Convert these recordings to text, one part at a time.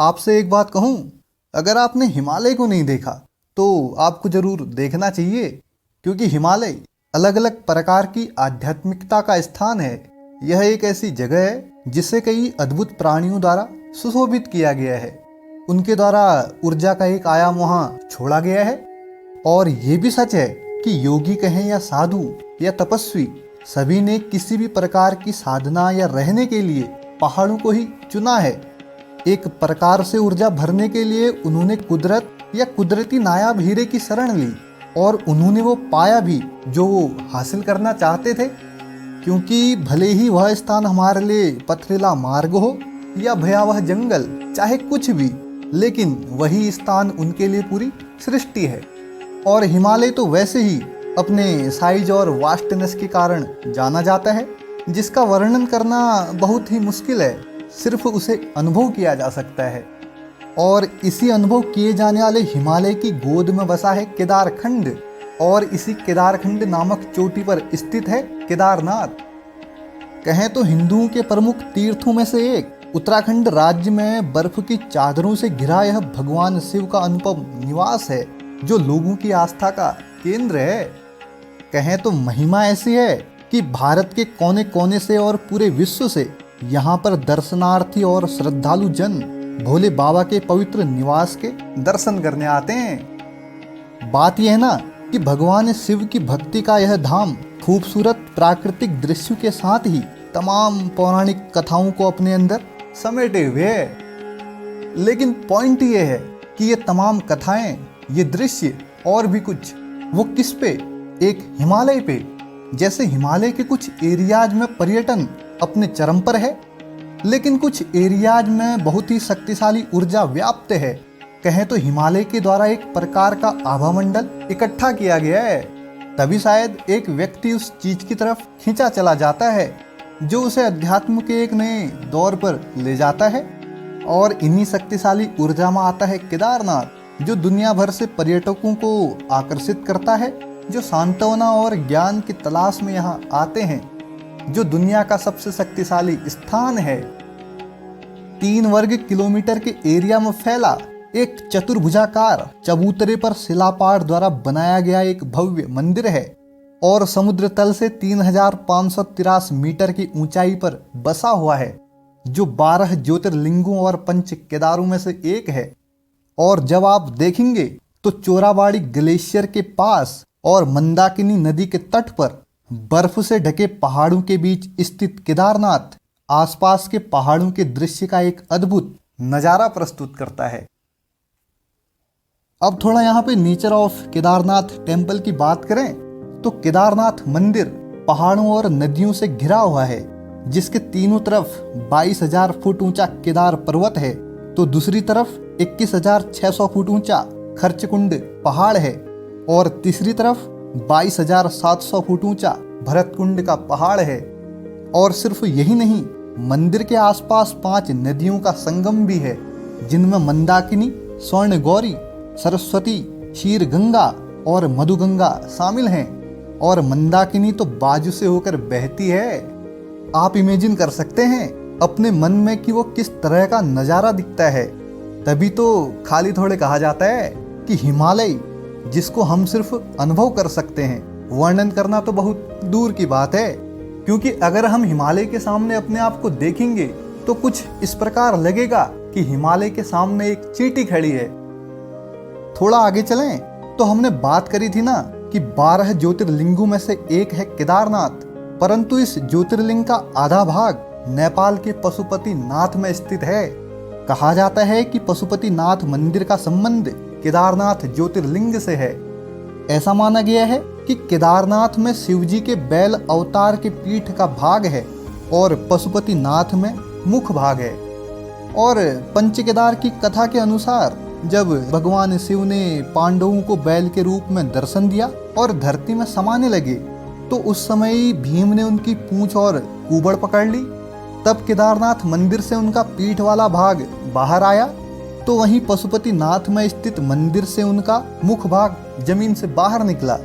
आपसे एक बात कहूं, अगर आपने हिमालय को नहीं देखा तो आपको जरूर देखना चाहिए, क्योंकि हिमालय अलग अलग प्रकार की आध्यात्मिकता का स्थान है। यह एक ऐसी जगह है जिसे कई अद्भुत प्राणियों द्वारा सुशोभित किया गया है। उनके द्वारा ऊर्जा का एक आयाम वहाँ छोड़ा गया है। और ये भी सच है कि योगी कहें या साधु या तपस्वी, सभी ने किसी भी प्रकार की साधना या रहने के लिए पहाड़ों को ही चुना है। एक प्रकार से ऊर्जा भरने के लिए उन्होंने कुदरत या कुदरती नायाब हीरे की शरण ली, और उन्होंने वो पाया भी जो वो हासिल करना चाहते थे। क्योंकि भले ही वह स्थान हमारे लिए पथरीला मार्ग हो या भयावह जंगल, चाहे कुछ भी, लेकिन वही स्थान उनके लिए पूरी सृष्टि है। और हिमालय तो वैसे ही अपने साइज और वास्टनेस के कारण जाना जाता है, जिसका वर्णन करना बहुत ही मुश्किल है। सिर्फ उसे अनुभव किया जा सकता है। और इसी अनुभव किए जाने वाले हिमालय की गोद में बसा है केदारखंड, और इसी केदारखंड नामक चोटी पर स्थित है केदारनाथ। कहें तो हिंदुओं के प्रमुख तीर्थों में से एक उत्तराखंड राज्य में बर्फ की चादरों से घिरा यह भगवान शिव का अनुपम निवास है, जो लोगों की आस्था का केंद्र है। कहें तो महिमा ऐसी है कि भारत के कोने कोने से और पूरे विश्व से यहाँ पर दर्शनार्थी और श्रद्धालु जन भोले बाबा के पवित्र निवास के दर्शन करने आते हैं। बात यह है ना कि भगवान शिव की भक्ति का यह धाम खूबसूरत प्राकृतिक दृश्यों के साथ ही तमाम पौराणिक कथाओं को अपने अंदर समेटे हुए है। लेकिन पॉइंट ये है कि ये तमाम कथाएं, ये दृश्य और भी कुछ, वो किस पे? एक हिमालय पे। जैसे हिमालय के कुछ एरियाज में पर्यटन अपने चरम पर है, लेकिन कुछ एरियाज में बहुत ही शक्तिशाली ऊर्जा व्याप्त है। कहें तो हिमालय के द्वारा एक प्रकार का आभामंडल इकट्ठा किया गया है, तभी शायद एक व्यक्ति उस चीज की तरफ खींचा चला जाता है जो उसे अध्यात्म के एक नए दौर पर ले जाता है। और इन्हीं शक्तिशाली ऊर्जा में आता है केदारनाथ, जो दुनिया भर से पर्यटकों को आकर्षित करता है, जो सांत्वना और ज्ञान की तलाश में यहाँ आते हैं, जो दुनिया का सबसे शक्तिशाली स्थान है। 3 वर्ग किलोमीटर के एरिया में फैला एक चतुर्भुजाकार चबूतरे पर शिलापाट द्वारा बनाया गया एक भव्य मंदिर है, और समुद्र तल से 3583 मीटर की ऊंचाई पर बसा हुआ है, जो 12 ज्योतिर्लिंगों और पंच केदारों में से एक है। और जब आप देखेंगे तो चोराबाड़ी ग्लेशियर के पास और मंदाकिनी नदी के तट पर बर्फ से ढके पहाड़ों के बीच स्थित केदारनाथ आसपास के पहाड़ों के दृश्य का एक अद्भुत नज़ारा प्रस्तुत करता है। अब थोड़ा यहाँ पे नेचर ऑफ केदारनाथ टेम्पल की बात करें तो केदारनाथ मंदिर पहाड़ों और नदियों से घिरा हुआ है, जिसके तीनों तरफ 22,000 फुट ऊंचा केदार पर्वत है, तो दूसरी तरफ 21,600 फुट ऊंचा खर्चकुंड पहाड़ है, और तीसरी तरफ 22,700 फुट ऊंचा भरतकुंड का पहाड़ है। और सिर्फ यही नहीं, मंदिर के आसपास 5 नदियों का संगम भी है, जिनमें मंदाकिनी, स्वर्णगौरी, सरस्वती, शीरगंगा और मधुगंगा शामिल हैं। और मंदाकिनी तो बाजू से होकर बहती है। आप इमेजिन कर सकते हैं अपने मन में कि वो किस तरह का नज़ारा दिखता है। तभी तो खाली थोड़े कहा जाता है कि हिमालय, जिसको हम सिर्फ अनुभव कर सकते हैं, वर्णन करना तो बहुत दूर की बात है। क्योंकि अगर हम हिमालय के सामने अपने आप को देखेंगे तो कुछ इस प्रकार लगेगा कि हिमालय के सामने एक चींटी खड़ी है। थोड़ा आगे चलें तो हमने बात करी थी ना कि 12 ज्योतिर्लिंगों में से एक है केदारनाथ, परंतु इस ज्योतिर्लिंग का आधा भाग नेपाल के पशुपति नाथ में स्थित है। कहा जाता है कि पशुपति नाथ मंदिर का संबंध केदारनाथ ज्योतिर्लिंग से है। ऐसा माना गया है कि केदारनाथ में शिवजी के बैल अवतार के पीठ का भाग है और पशुपति नाथ में मुख भाग है। और पंच केदार की कथा के अनुसार जब भगवान शिव ने पांडवों को बैल के रूप में दर्शन दिया और धरती में समाने लगे, तो उस समय ही भीम ने उनकी पूंछ और कुबड़ पकड़ ली। तब केदारनाथ मंदिर से उनका पीठ वाला भाग बाहर आया, तो वहीं पशुपति नाथ में स्थित मंदिर से उनका मुख भाग जमीन से बाहर निकला।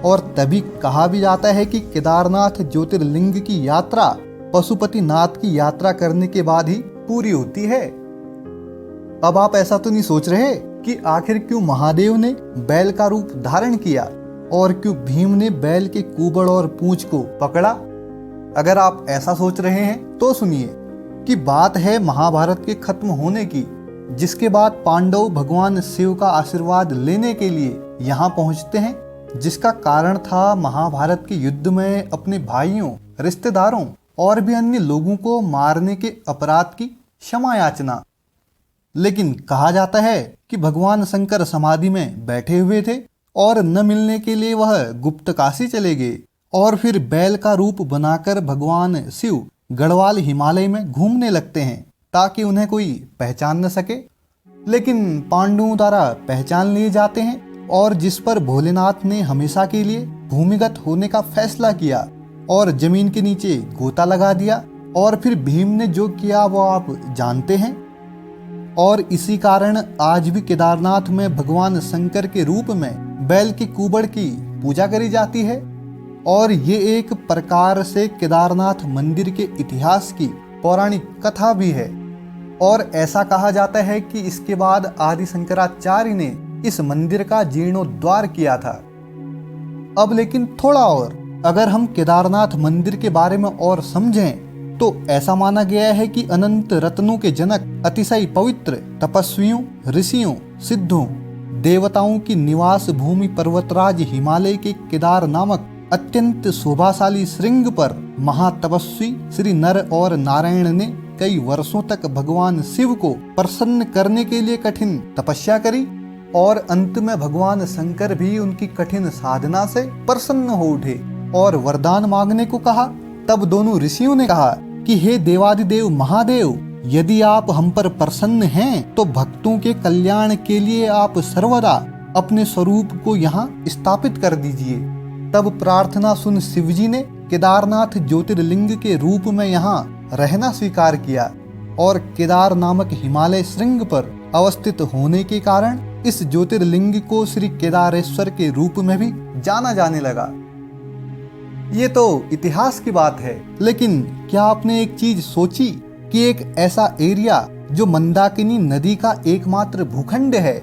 और तभी कहा भी जाता है कि केदारनाथ ज्योतिर्लिंग की यात्रा पशुपति नाथ की यात्रा करने के बाद ही पूरी होती है। अब आप ऐसा तो नहीं सोच रहे कि आखिर क्यों महादेव ने बैल का रूप धारण किया और क्यों भीम ने बैल के कुबड़ और पूंछ को पकड़ा? अगर आप ऐसा सोच रहे हैं तो सुनिए कि बात है महाभारत के खत्म होने की, जिसके बाद पांडव भगवान शिव का आशीर्वाद लेने के लिए यहाँ पहुँचते हैं, जिसका कारण था महाभारत के युद्ध में अपने भाइयों, रिश्तेदारों और भी अन्य लोगों को मारने के अपराध की क्षमा याचना। लेकिन कहा जाता है कि भगवान शंकर समाधि में बैठे हुए थे और न मिलने के लिए वह गुप्त काशी चले गए और फिर बैल का रूप बनाकर भगवान शिव गढ़वाल हिमालय में घूमने लगते हैं ताकि उन्हें कोई पहचान न सके। लेकिन पांडवों द्वारा पहचान लिए जाते हैं और जिस पर भोलेनाथ ने हमेशा के लिए भूमिगत होने का फैसला किया और जमीन के नीचे गोता लगा दिया। और फिर भीम ने जो किया वो आप जानते हैं। और इसी कारण आज भी केदारनाथ में भगवान शंकर के रूप में बैल के कुबड़ की पूजा करी जाती है। और ये एक प्रकार से केदारनाथ मंदिर के इतिहास की पौराणिक कथा भी है। और ऐसा कहा जाता है कि इसके बाद आदि शंकराचार्य ने इस मंदिर का जीर्णोद्धार किया था। अब लेकिन थोड़ा और अगर हम केदारनाथ मंदिर के बारे में और समझें तो ऐसा माना गया है कि अनंत रत्नों के जनक, अतिशय पवित्र, तपस्वियों, ऋषियों, सिद्धों, देवताओं की निवास भूमि पर्वतराज हिमालय के केदार नामक अत्यंत शोभाशाली श्रृंग पर महातपस्वी श्री नर और नारायण ने कई वर्षों तक भगवान शिव को प्रसन्न करने के लिए कठिन तपस्या करी। और अंत में भगवान शंकर भी उनकी कठिन साधना से प्रसन्न हो उठे और वरदान मांगने को कहा। तब दोनों ऋषियों ने कहा कि हे देवादिदेव महादेव, यदि आप हम पर प्रसन्न हैं तो भक्तों के कल्याण के लिए आप सर्वदा अपने स्वरूप को यहाँ स्थापित कर दीजिए। तब प्रार्थना सुन शिवजी ने केदारनाथ ज्योतिर्लिंग के रूप में यहाँ रहना स्वीकार किया और केदार नामक हिमालय श्रृंग पर अवस्थित होने के कारण इस ज्योतिर्लिंग को श्री केदारेश्वर के रूप में भी जाना जाने लगा। ये तो इतिहास की बात है, लेकिन क्या आपने एक चीज सोची कि एक ऐसा एरिया जो मंदाकिनी नदी का एकमात्र भूखंड है,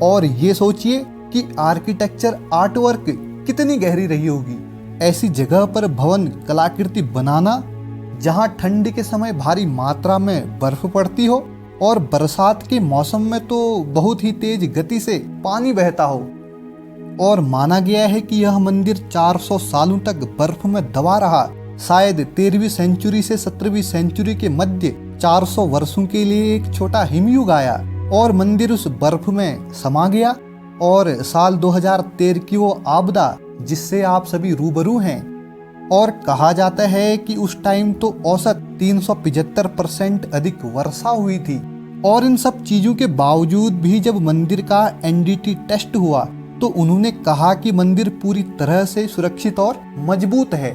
और ये सोचिए कि आर्किटेक्चर आर्टवर्क कितनी गहरी रही होगी। ऐसी जगह पर भवन कलाकृति बनाना जहां ठंड के समय भारी मात्रा में बर्फ पड़ती हो और बरसात के मौसम में तो बहुत ही तेज गति से पानी बहता हो। और माना गया है कि यह मंदिर 400 सालों तक बर्फ में दबा रहा। शायद 13वीं सेंचुरी से 17वीं सेंचुरी के मध्य 400 वर्षों के लिए एक छोटा हिमयुग आया और मंदिर उस बर्फ में समा गया। और साल 2013 की वो आपदा जिससे आप सभी रूबरू हैं, और कहा जाता है कि उस टाइम तो औसत 375% अधिक वर्षा हुई थी। और इन सब चीजों के बावजूद भी जब मंदिर का एनडीटी टेस्ट हुआ तो उन्होंने कहा कि मंदिर पूरी तरह से सुरक्षित और मजबूत है।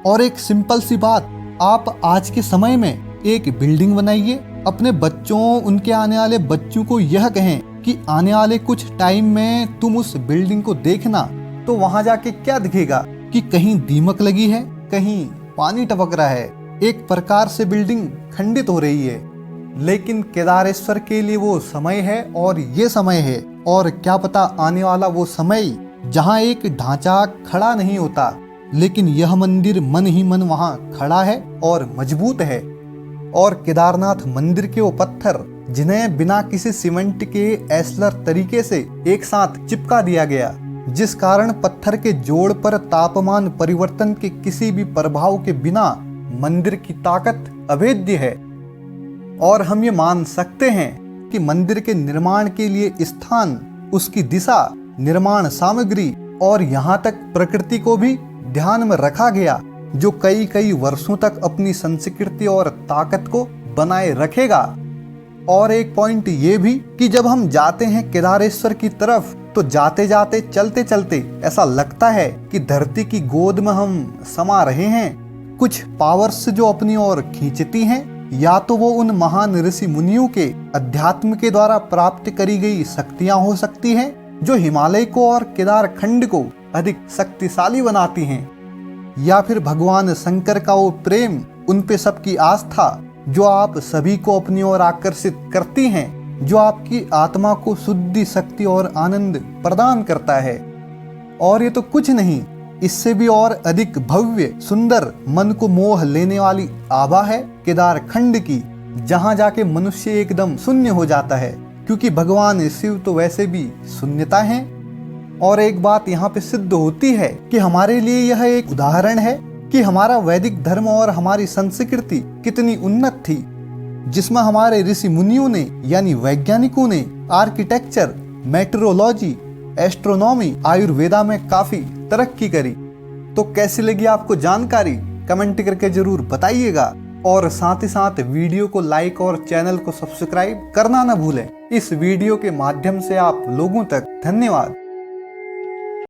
और एक सिंपल सी बात, आप आज के समय में एक बिल्डिंग बनाइए, अपने बच्चों, उनके आने वाले बच्चों को यह कहें कि आने वाले कुछ टाइम में तुम उस बिल्डिंग को देखना, तो वहां जाके क्या दिखेगा कि कहीं दीमक लगी है, कहीं पानी टपक रहा है। एक प्रकार से बिल्डिंग खंडित हो रही है। लेकिन केदारेश्वर के लिए वो समय है और ये समय है, और क्या पता आने वाला वो समय जहाँ एक ढांचा खड़ा नहीं होता, लेकिन यह मंदिर मन ही मन वहाँ खड़ा है और मजबूत है। और केदारनाथ मंदिर के वो पत्थर जिन्हें बिना किसी सीमेंट के एस्लर तरीके से एक साथ चिपका दिया गया, जिस कारण पत्थर के जोड़ पर तापमान परिवर्तन के किसी भी प्रभाव के बिना मंदिर की ताकत अभेद्य है। और हम ये मान सकते हैं कि मंदिर के निर्माण के लिए स्थान, उसकी दिशा, निर्माण सामग्री और यहाँ तक प्रकृति को भी ध्यान में रखा गया, जो कई कई वर्षों तक अपनी संस्कृति और ताकत को बनाए रखेगा। और एक पॉइंट ये भी कि जब हम जाते हैं केदारेश्वर की तरफ तो जाते जाते, चलते चलते ऐसा लगता है कि धरती की गोद में हम समा रहे हैं। कुछ पावर्स जो अपनी ओर खींचती हैं, या तो वो उन महान ऋषि मुनियों के अध्यात्म के द्वारा प्राप्त करी गई शक्तियां हो सकती हैं, जो हिमालय को और केदार खंड को अधिक शक्तिशाली बनाती हैं, या फिर भगवान शंकर का वो प्रेम, उन पे सबकी आस्था जो आप सभी को अपनी ओर आकर्षित करती हैं, जो आपकी आत्मा को शुद्धि, शक्ति और आनंद प्रदान करता है। और ये तो कुछ नहीं, इससे भी और अधिक भव्य, सुंदर, मन को मोह लेने वाली आभा है केदार खंड की, जहां जाके मनुष्य एकदम शून्य हो जाता है, क्योंकि भगवान शिव तो वैसे भी शून्यता हैं। और एक बात यहाँ पे सिद्ध होती है कि हमारे लिए यह एक उदाहरण है कि हमारा वैदिक धर्म और हमारी संस्कृति कितनी उन्नत थी, जिसमें हमारे ऋषि मुनियों ने यानी वैज्ञानिकों ने आर्किटेक्चर, मेट्रोलॉजी, एस्ट्रोनॉमी, आयुर्वेदा में काफी तरक्की करी। तो कैसी लगी आपको जानकारी, कमेंट करके जरूर बताइएगा। और साथ ही साथ वीडियो को लाइक और चैनल को सब्सक्राइब करना न भूलें। इस वीडियो के माध्यम से आप लोगों तक धन्यवाद।